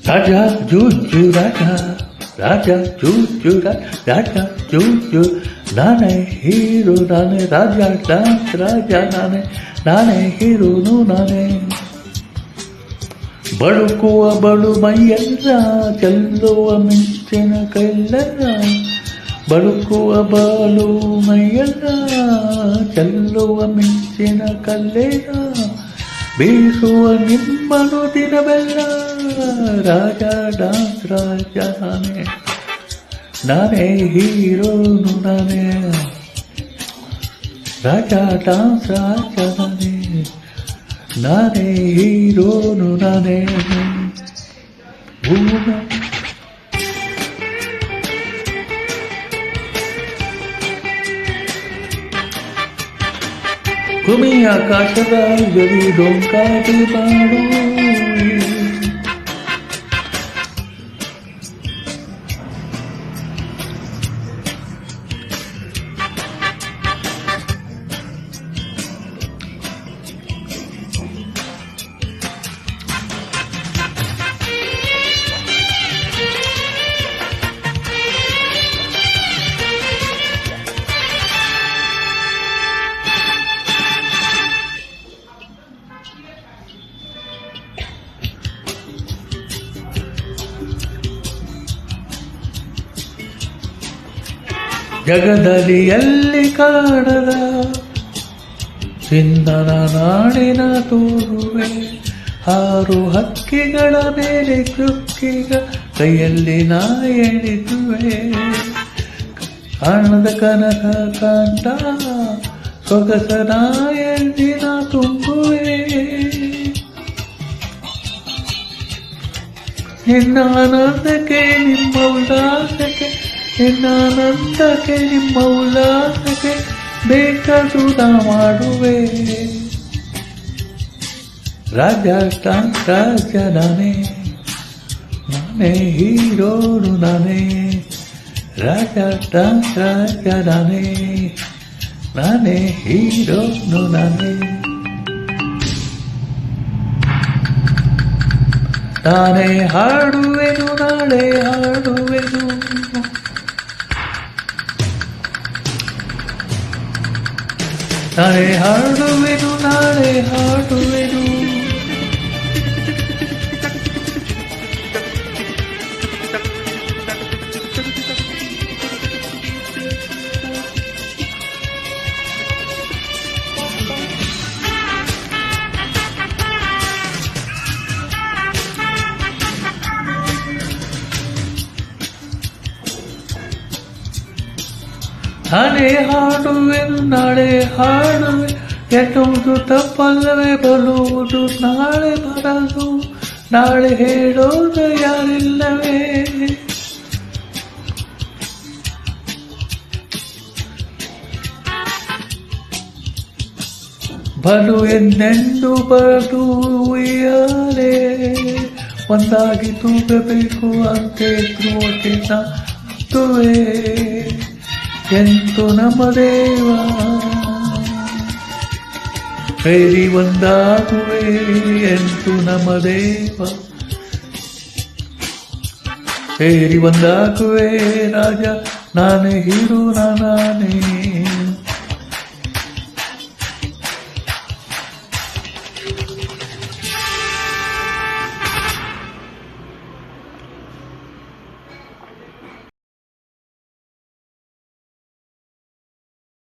ರಾಜ ಜೂಜು ರಾಜ ಜೂಜು ರಾಜ ಜೂಜು ನಾನೇ ಹೀರೋ ನಾನೇ ರಾಜ ಡಾನ್ಸ್ ರಾಜ ನಾನೇ ಹೀರೋನು ನಾನೇ ಬಳುಕುವ ಬಳು ಮೈಯೆಲ್ಲ ಚೆಲ್ಲುವ ಮಿಂಚಿನ ಕೈಯೆಲ್ಲ ಬಳುಕುವ ಬಾಳು ಮೈಯೆಲ್ಲ ಚೆಲ್ಲುವ ಮಿಂಚಿನ ಕಲ್ಲೆಲ್ಲ ಬೀಸುವ ನಿಮ್ಮನು ದಿನವೆಲ್ಲ ರಾಜ ಡಾನ್ಸ್ ರಾಜ ನಾನೇ ಹೀರೋನು ನಾನೇ ರಾಜ ಡಾನ್ಸ್ ರಾಜ ನಾನೇ ಹೀರೋನು ನಾನೇ ಭೂಮಿ ಆಕಾಶದ ಗಡಿ ಡೊಂಕಾಟಿ ಮಾಡು ಜಗದಲ್ಲಿ ಎಲ್ಲಿ ಕಾಣದ ಚಿಂದನ ನಾಡಿನ ತೋರುವೆ ಹಾರು ಹಕ್ಕಿಗಳ ಮೇಲೆ ಚುಕ್ಕಿಗ ಕೈಯಲ್ಲಿ ನಾ ಎಣಿಸುವೆ ಕಾಣದ ಕನಕ ಕಾಂತ ಸೊಗಸನ ಎಲ್ಲಿನ ತುಂಬುವೆ ನಿನ್ನ ಆನಂದಕ್ಕೆ ನಿಮ್ಮ ಉಲ್ಲಾಸಕ್ಕೆ ನಿನ್ನಾನಂದಕ್ಕೆ ನಿಮ್ಮ ಉಲ್ಲಾಸಕ್ಕೆ ಬೇಕಾದುದ ಮಾಡುವೆ ರಾಜ ಡಾನ್ಸ್ ರಾಜ ನಾನೇ ಹೀರೋನು ನಾನೇ ರಾಜ ಡಾನ್ಸ್ ರಾಜ ನಾನೇ ಹೀರೋನು ನಾನೇ ನಾನೇ ಹಾಡುವೆನು ನಾಳೆ ಹಾಡುವೆನು ನಾಳೆ ಹಾಡುವೆನು ನಾಳೆ ಹಾಡುವೆನು ನಾಳೆ ಹಾಡುವೆನು ನಾಳೆ ಹಾಡುವೆ ಎನ್ನುವುದು ತಪ್ಪಲ್ಲವೇ ಬರುವುದು ನಾಳೆ ಬರಲು ನಾಳೆ ಹೇಳೋದು ಯಾರಿಲ್ಲವೇ ಬಲು ಎಂದೆಂದು ಬರು ಉಯ್ಯಾಲೆ ಒಂದಾಗಿ ತೂಗಬೇಕು ಅಂತೆ ಧ್ರುವಟಿನ ತುವೆ ಎಂತು ನಮ್ಮ ದೇವ ಕೈರಿ ಒಂದಾಗುವೆ ಎಂತು ನಮ್ಮ ದೇವ ಕೈರಿ ಒಂದಾಗುವೆ ರಾಜ ನಾನೇ ಹೀರೋ ನಾನೇ